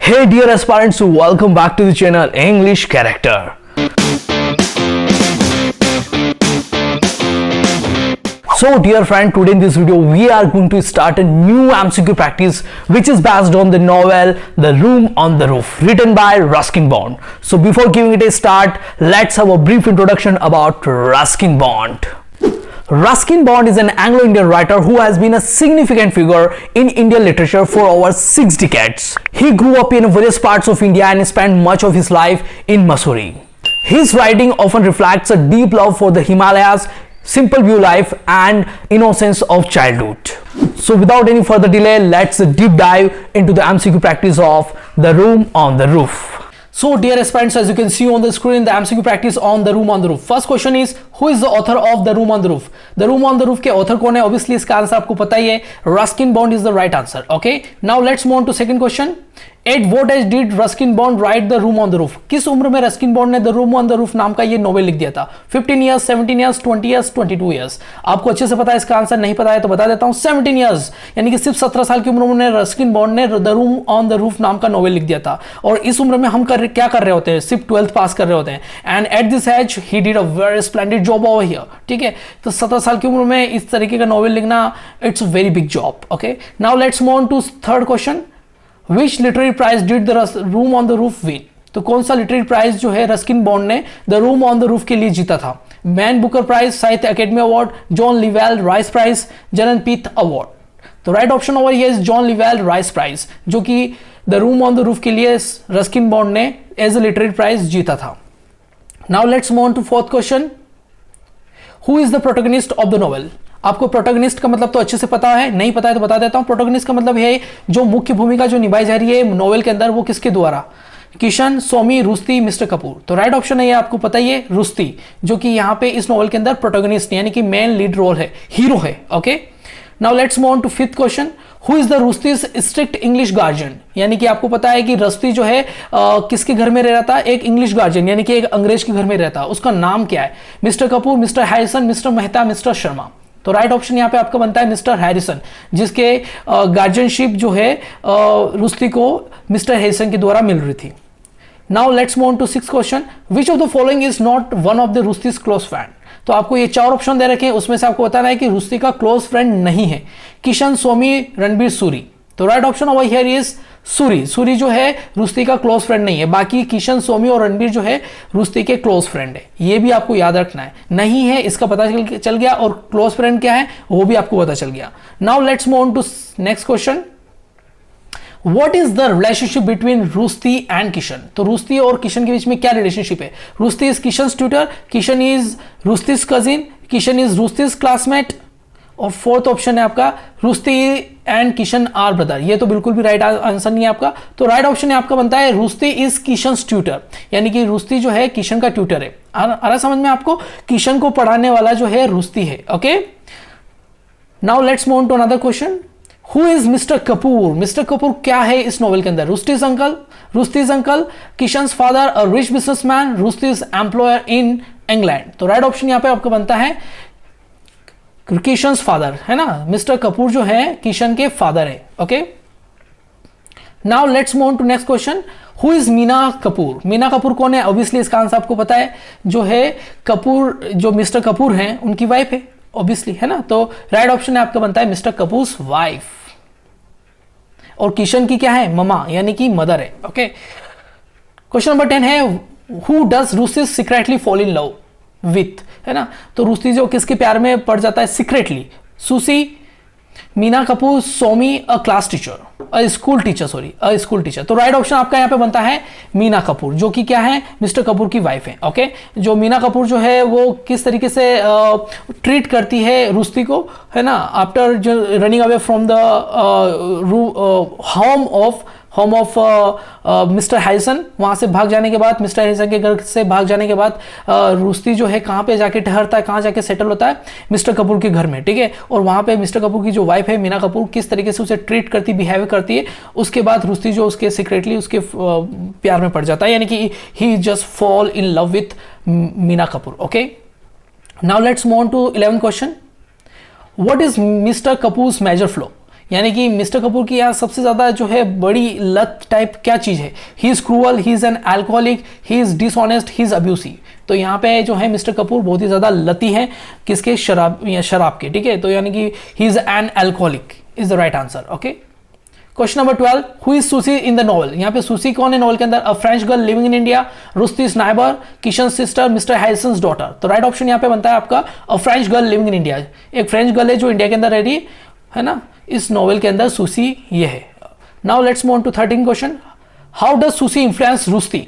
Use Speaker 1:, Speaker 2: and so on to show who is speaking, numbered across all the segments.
Speaker 1: Hey dear aspirants, welcome back to the channel English Character. So dear friend, today in this video we are going to start a new MCQ practice which is based on the novel The Room on the Roof written by Ruskin Bond. So before giving it a start, let's have a brief introduction about Ruskin Bond. Ruskin Bond is an Anglo-Indian writer who has been a significant figure in Indian literature for over 6 decades. He grew up in various parts of India and spent much of his life in Mussoorie. His writing often reflects a deep love for the Himalayas, simple view life and innocence of childhood. So without any further delay, let's deep dive into the MCQ practice of The Room on the Roof. So dear aspirants, as you can see on the screen, the MCQ practice on The Room on the Roof. First question is, who is the author of The Room on the Roof? The Room on the Roof के author कौन है? Obviously इसका answer आपको पता ही है, Ruskin Bond is the right answer. Okay, now let's move on to second question. At what age did Ruskin Bond write The Room on the Roof? किस उम्र में रस्किन बॉन्ड ने The Room on the Roof नाम का ये novel लिख दिया था? 15 years, 17 years, 20 years, 22 years. आपको अच्छे से पता है इसका आंसर, नहीं पता है तो बता देता हूं, 17 years, यानी कि सिर्फ 17 साल की उम्र में रस्किन बॉन्ड ने The Room on the Roof नाम का नोवेल लिख दिया था. और इस उम्र में हम क्या कर रहे होते हैं? सिर्फ 12th पास कर रहे होते हैं. And at this age he did a very splendid job over here. ठीक है, तो 17 साल की उम्र में इस तरीके का नोवेल लिखना, it's very big job. Okay, now let's move on to third question. Which literary prize did The Room on the Roof win? तो कौन सा लिटरेरी प्राइज जो है रस्किन बॉन्ड ने The Room on the Roof के लिए जीता था? Man Booker prize, Sahitya academy award, John Llewellyn Rhys prize, Jnanpith award. तो right option over here is John Llewellyn Rhys prize, जो कि The Room on the Roof के लिए रस्किन बॉन्ड ने एज अ लिटरेरी प्राइज जीता था. Now let's move on to fourth question. Who is the protagonist of the novel? आपको protagonist का मतलब तो अच्छे से पता है, नहीं पता है तो बता देता हूं. प्रोटोगनिस्ट का मतलब है जो मुख्य भूमिका जो निभाई जा रही है नोवेल के अंदर, वो किसके द्वारा? Kishan, Somi, Rushdie, mister Kapoor. तो राइट ऑप्शन है ये, आपको पता ही है, रुस्ती, जो कि यहाँ पे इस नोवेल के अंदर प्रोटोगनिस्ट यानी कि मेन लीड रोल है, हीरो है. Okay, now let's move on to fifth question. Who is the Rusty's strict English guardian? यानी कि आपको पता है कि रुस्ती जो है किसके घर में रह रहा था? एक इंग्लिश गार्जियन यानी कि एक अंग्रेज के घर में रहता. उसका नाम क्या है? Mister Kapoor, mister Harrison, mister Mehta, mister Sharma. तो राइट ऑप्शन यहाँ पे आपका बनता है मिस्टर हैरिसन, जिसके गार्जियनशिप जो है रुस्ती को मिस्टर हैरिसन के द्वारा मिल रही थी. Now let's move on to sixth question. Which of the following is not one of the Rusty's close friend? तो आपको ये 4 ऑप्शन दे रखे हैं, उसमें से आपको बताना है कि रुस्ती का क्लोज फ्रेंड नहीं है. किशन, सोमी, रणबीर, सूरी. तो right option over here is Suri. Suri जो है रुस्ती का क्लोज फ्रेंड नहीं है. बाकी किशन, सोमी और रणबीर जो है रुस्ती के क्लोज फ्रेंड है. ये भी आपको याद रखना है. नहीं है इसका पता चल गया, और क्लोज फ्रेंड क्या है वो भी आपको पता चल गया. Now let's move on to next question. What is the relationship between Rusty and Kishan? तो रुस्ती और किशन के बीच में क्या रिलेशनशिप है? Rusty is Kishan's tutor, Kishan is Rusty's cousin, Kishan is Rusty's classmate, और फोर्थ ऑप्शन है आपका Rusty and Kishan are brother. ये तो बिल्कुल भी राइट आंसर नहीं है आपका. तो राइट ऑप्शन है आपका बनता है रुस्ती इज किशन्स ट्यूटर, यानी कि रुस्ती जो है किशन का ट्यूटर है. आ रहा समझ में आपको? किशन को पढ़ाने वाला जो है रुस्ती है. Okay, now let's move on to another question. Who is mister Kapoor? Mister Kapoor क्या है इस नोवेल के अंदर? Rusty's uncle, Kishan's father, a rich businessman, Rusty's employer in England. तो राइट ऑप्शन यहाँ पे आपका बनता है किशन्स फादर, है ना? मिस्टर कपूर जो है किशन के फादर है. Okay, now let's move on to next question. Who is Meena Kapoor? Meena Kapoor कौन है? ऑब्वियसली इसका आंसर आपको पता है, जो है कपूर, जो मिस्टर कपूर हैं उनकी वाइफ है, ऑब्वियसली, है ना? तो राइट ऑप्शन है आपका बनता है मिस्टर कपूर्स वाइफ. और किशन की क्या है? ममा, यानी कि मदर है. ओके, क्वेश्चन नंबर 10 है, who does Rusty secretly fall in love with? है ना? तो रुस्ती जो किसके प्यार में पड़ जाता है secretly? Susie, Meena Kapoor, Somi, a class teacher, a school teacher. तो राइट ऑप्शन आपका यहाँ पे बनता है मीना कपूर, जो कि क्या है? मिस्टर कपूर की वाइफ है. ओके, जो मीना कपूर जो है वो किस तरीके से ट्रीट करती है रुस्ती को, है ना? After running away from the home of mister Harrison, वहां से भाग जाने के बाद, मिस्टर हैरिसन के घर से भाग जाने के बाद रुस्ती जो है कहाँ पे जाके ठहरता है, कहाँ जाके सेटल होता है? मिस्टर कपूर के घर में. ठीक है, और वहां पे मिस्टर कपूर की जो वाइफ है मीना कपूर किस तरीके से उसे ट्रीट करती, बिहेव करती है, उसके बाद रुस्ती जो उसके सीक्रेटली उसके प्यार में पड़ जाता है, यानी कि he just fall in love with Meena Kapoor. Okay, now let's move on to 11th question. What is mister Kapoor's major flaw? यानी कि मिस्टर कपूर की यहाँ सबसे ज़्यादा जो है बड़ी लत टाइप क्या चीज़ है, he is cruel, he is an alcoholic, he is dishonest, he is abusive. तो यहाँ पे जो है मिस्टर कपूर बहुत ही ज़्यादा लती है किसके, शराब या शराब के, ठीक है। तो यानी कि he is an alcoholic is the right answer. Okay, question number 12, who is सुसी इन द नॉवल। यहाँ पे सुसी कौन है नॉवल के अंदर, a French girl living in India, Rusty's neighbour, Kishan sister, mister Harrison's daughter. तो राइट ऑप्शन यहाँ पे बनता है आपका a French girl living in India. एक फ्रेंच गर्ल है जो इंडिया के अंदर रह रही है ना, इस नॉवल के अंदर सुसी ये है। Now let's move on to 13 question, how does Susie influence Rusty.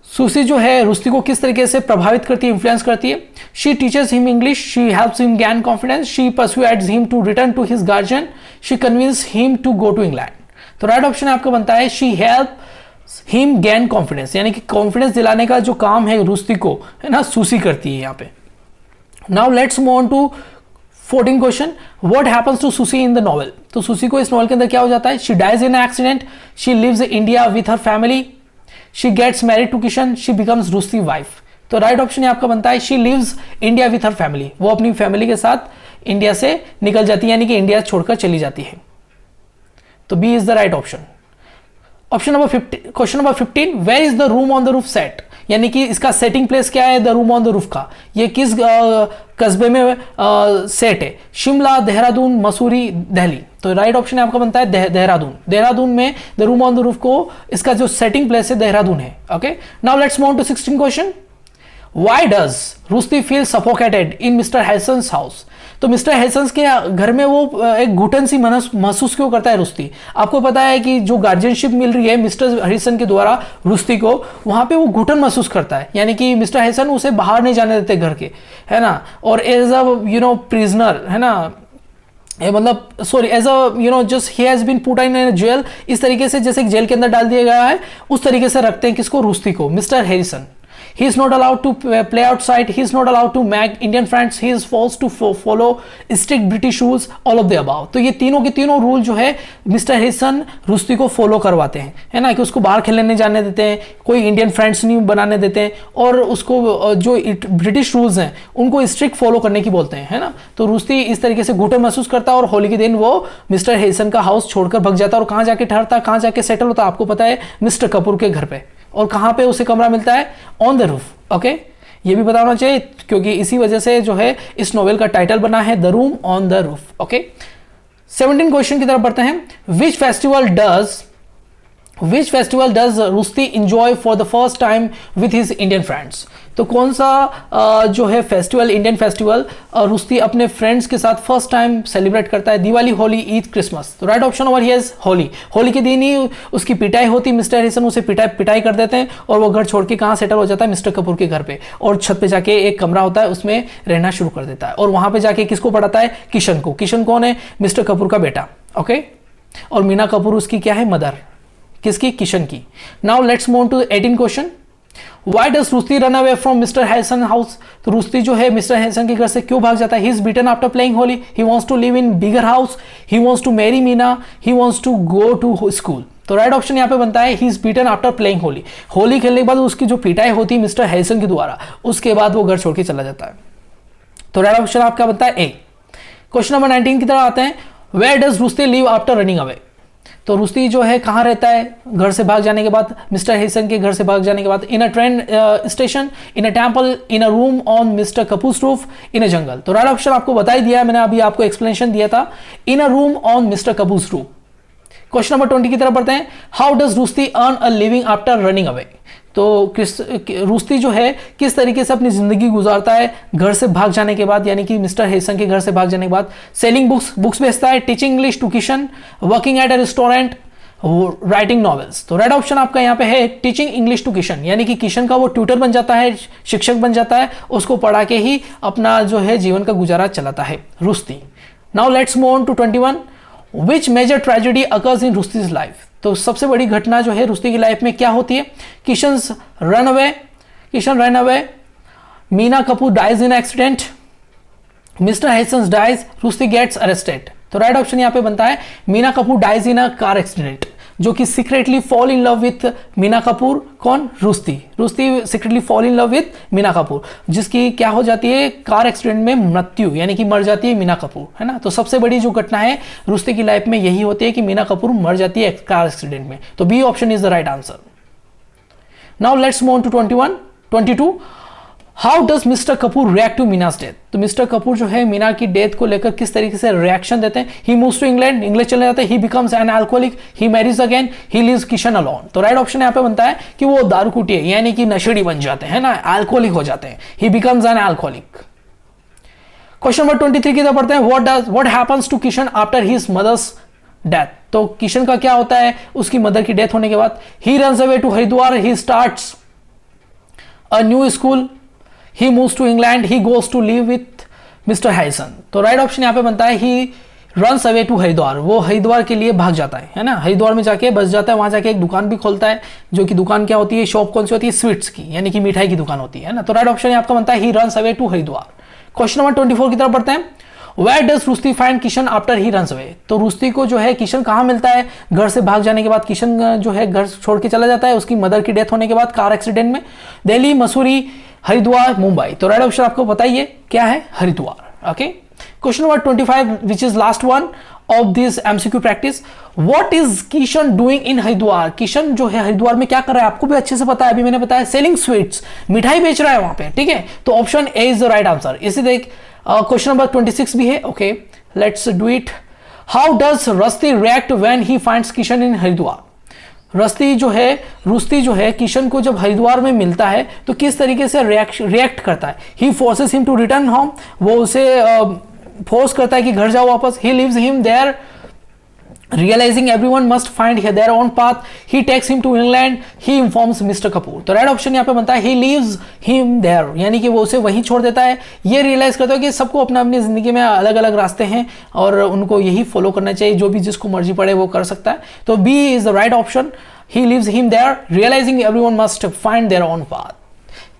Speaker 1: Susie जो है रुस्ती को किस तरीके से प्रभावित करती है, इन्फ्लुएंस करती है। She teaches him English, she helps him gain confidence, she persuades him to return to his guardian, she convince him to go to England. तो राइट ऑप्शन आपका बनता है she helps him gain confidence, यानी कि confidence दिलाने का जो काम है रुस्ती को, है ना, सुसी करती है यहाँ पे। Now let's move on to 14 question, what happens to Susie in the novel. तो सुसी को इस नॉवल के अंदर क्या हो जाता है, she dies in accident, she lives India with her family, she gets married to Kishan, she becomes Rusty wife. तो राइट ऑप्शन आपका बनता है she lives India with her family, वो अपनी फैमिली के साथ इंडिया से निकल जाती है, यानी कि इंडिया छोड़कर चली जाती है। तो B is the right option. Option number 15, question number 15, where is the room on the roof set, यानी कि इसका सेटिंग प्लेस क्या है, the room on the roof का, ये किस कस्बे में सेट है, शिमला, देहरादून, मसूरी, दिल्ली। तो राइट ऑप्शन आपका बनता है देहरादून। देहरादून में the room on the roof को इसका जो सेटिंग प्लेस है देहरादून है। Okay, now let's move on to 16 question, why does Rusty feel suffocated in mister Harrison's house. तो मिस्टर हैरिसन्स के घर में वो एक घुटन सी महसूस क्यों करता है रुस्ती। आपको पता है कि जो गार्जियनशिप मिल रही है मिस्टर हैरिसन के द्वारा रुस्ती को, वहां पे वो घुटन महसूस करता है, यानी कि मिस्टर हैरिसन उसे बाहर नहीं जाने देते घर के, है ना। और एज अ प्रिजनर, है ना, मतलब sorry as a just he has been put in a jail, इस तरीके से जैसे जेल के अंदर डाल दिया गया है उस तरीके से रखते हैं किसको, रुस्ती को, mister Harrison. He is not allowed to play outside. He is not allowed to make Indian friends. He is forced to follow strict British rules. All of the above. तो ये तीनों के तीनों रूल जो है mister Harrison Rushdie को follow करवाते हैं, है ना, कि उसको बाहर खेलने नहीं जाने देते हैं, कोई इंडियन फ्रेंड्स नहीं बनाने देते हैं, और उसको जो ब्रिटिश रूल्स हैं उनको स्ट्रिक्ट फॉलो करने की बोलते हैं, है ना। तो रुस्ती इस तरीके से घुटन महसूस करता है और होली के दिन वो मिस्टर हैरिसन का हाउस छोड़कर भग जाता है। और कहाँ जाके ठहरता है, कहाँ जाके सेटल होता है, आपको पता है, मिस्टर कपूर के घर पे। और कहां पे उसे कमरा मिलता है, ऑन द रूफ। ओके, ये भी बताना चाहिए क्योंकि इसी वजह से जो है इस नोवेल का टाइटल बना है the room on the roof. Okay, 17 question की तरफ बढ़ते हैं, which festival does Rusty enjoy for the first time with his Indian friends. तो कौन सा जो है फेस्टिवल, इंडियन फेस्टिवल रुस्ती अपने फ्रेंड्स के साथ फर्स्ट टाइम सेलिब्रेट करता है, दिवाली, होली, ईद, क्रिसमस। तो right option over here is Holi. Holi के दिन ही उसकी पिटाई होती, मिस्टर हैरिसन उसे पिटाई कर देते हैं और वो घर छोड़ के कहाँ सेटल हो जाता है, मिस्टर कपूर के घर पे, और छत पे जाके एक कमरा होता है उसमें रहना शुरू कर देता है। और वहां पे जाके किसको पढ़ाता है, किशन को। किशन कौन है, मिस्टर कपूर का बेटा। ओके, और मीना कपूर उसकी क्या है, मदर, किसकी, किशन की। Now let's move to 18 question, Why does Rusty run away from mister Harrison house. तो रुस्ती जो है मिस्टर हैरिसन के घर से क्यों भाग जाता है, he is beaten after playing Holi, he wants to live in bigger house, he wants to marry Meena, he wants to go to school. तो राइट ऑप्शन यहाँ पे बनता है he is beaten after playing Holi. Holi खेलने के बाद उसकी जो पिटाई होती है मिस्टर हैरिसन के द्वारा, उसके बाद वो घर छोड़ के चला जाता है। तो राइट ऑप्शन आपका बनता है ए। क्वेश्चन नंबर 19 की तरफ आते हैं, where does Rusty live after running away. तो रुस्ती जो है कहाँ रहता है घर से भाग जाने के बाद, मिस्टर हैरिसन के घर से भाग जाने के बाद, in a train station, in a temple, in a room on mister Kapoor's roof, in a jungle. तो राइट ऑप्शन आपको बता ही दिया है, मैंने अभी आपको एक्सप्लेनेशन दिया था, in a room on mister Kapoor's roof. Question number 20 की तरफ बढ़ते हैं, how does Rusty earn a living after running away. तो रुस्ती जो है किस तरीके से अपनी जिंदगी गुजारता है घर से भाग जाने के बाद, यानी कि मिस्टर हैरिसन के घर से भाग जाने के बाद। सेलिंग बुक्स बेचता है, teaching English to Kishan, working at a restaurant, writing novels. तो राइट ऑप्शन आपका यहाँ पे है टीचिंग इंग्लिश टू किशन, यानी कि किशन का वो ट्यूटर बन जाता है, शिक्षक बन जाता है, उसको पढ़ा के ही अपना जो है जीवन का गुजारा चलाता है Rusty. Now let's move on to 21, which major tragedy occurs in Rusty's life. तो सबसे बड़ी घटना जो है रुस्ती की लाइफ में क्या होती है, Kishan run away, Meena Kapoor dies in accident, mister Harrison dies, Rusty gets arrested. तो राइट ऑप्शन यहाँ पे बनता है Meena Kapoor dies in a car accident. जो कि secretly fall in love with Meena Kapoor. कौन? Rusty. Rusty secretly fall in love with Meena Kapoor, जिसकी क्या हो जाती है, कार एक्सीडेंट में मृत्यु, यानी कि मर जाती है मीना कपूर, है ना। तो सबसे बड़ी जो घटना है रुस्ती की लाइफ में यही होती है कि मीना कपूर मर जाती है कार एक्सीडेंट में। तो B option is the right answer. Now let's move on to 22। How does mister Kapoor react to Meena's death? तो मिस्टर कपूर जो है मीना की डेथ को लेकर किस तरीके से रिएक्शन देते हैं? He moves to England, England चले जाते हैं, he becomes an alcoholic, he marries again, he leaves Kishan alone. तो राइट ऑप्शन यहाँ पे बनता है कि वो दारू कुटिए यानी कि नशेड़ी बन जाते हैं ना, अल्कोहलिक हो जाते हैं, he becomes an alcoholic. Question number 23 की तरफ पढ़ते हैं। What happens to Kishan after his mother's death? तो किशन का क्या होता है उसकी मदर की डेथ होने के बाद? He runs away to Haridwar, he starts a new school, he moves to England, he goes to live with Mr. Harrison। तो राइट ऑप्शन यहाँ पे बनता है he runs away to Haridwar, वो हरिद्वार के लिए भाग जाता है ना, हरिद्वार में जाके बस जाता है, वहां जाके एक दुकान भी खोलता है, जो कि दुकान क्या होती है, शॉप कौन सी होती है, स्वीट्स की, यानी कि मिठाई की दुकान होती है ना। तो राइट ऑप्शन आपका बनता है he runs away to Haridwar. Question number 24 की तरफ पढ़ते हैं। Where does Rushdie find Kishan after he runs away? तो रुस्ती को जो है किशन कहाँ मिलता है? घर से भाग जाने के बाद किशन जो है घर छोड़ के चला जाता है उसकी मदर की डेथ होने के बाद कार एक्सीडेंट में। दिल्ली, मसूरी, हरिद्वार, मुंबई। तो राइट ऑप्शन आपको बताइए क्या है? Haridwar. Okay. Question number 25 which is last one of this MCQ practice. What is Kishan doing in Haridwar? Kishan जो है हरिद्वार में क्या कर रहा है आपको भी अच्छे से पता है, अभी मैंने बताया, सेलिंग स्वीट्स, मिठाई बेच रहा है वहां पे, ठीक है। तो option A is the right answer. इसी देख क्वेश्चन नंबर 26 भी है। Okay, let's do it. How does Rusty react when he finds Kishan in Haridwar? Rusty जो है किशन को जब हरिद्वार में मिलता है तो किस तरीके से रिएक्ट करता है? He forces him to return home, वो उसे फोर्स करता है कि घर जाओ वापस। He leaves him there, realizing everyone must find their own path, he takes him to England, he informs Mr. Kapoor. तो राइट ऑप्शन यहाँ पे बनता है he leaves him there, यानी कि वो उसे वहीं छोड़ देता है, ये रियलाइज करता है कि सबको अपना अपनी जिंदगी में अलग अलग रास्ते हैं और उनको यही फॉलो करना चाहिए, जो भी जिसको मर्जी पड़े वो कर सकता है। तो B is the right option, he leaves him there, realizing everyone must find their own path।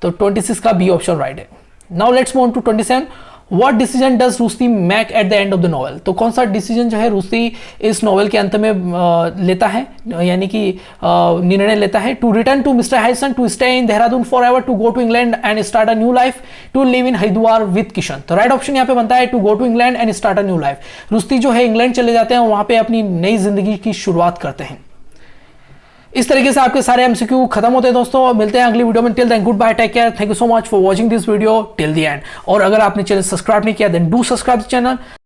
Speaker 1: तो 26 का बी ऑप्शन राइट है। Now let's move on to 27। What decision does Rusty make at the end of the novel? तो कौन सा decision जो है Rushdie इस novel के अंत में लेता है, यानी कि निर्णय लेता है? To return to mister Harrison, to stay in Dehradun for ever, to go to England and start a new life, to live in Haridwar with Kishan. तो राइट ऑप्शन यहाँ पे बनता है to go to England and start a new life. Rusty जो है England चले जाते हैं और वहां पे अपनी नई जिंदगी की शुरुआत करते हैं। इस तरीके से आपके सारे एमसीक्यू खत्म होते हैं दोस्तों। मिलते हैं अगली वीडियो में। Till then goodbye, take care, thank you so much for watching this video till the end. और अगर आपने चैनल सब्सक्राइब नहीं किया then do subscribe the channel.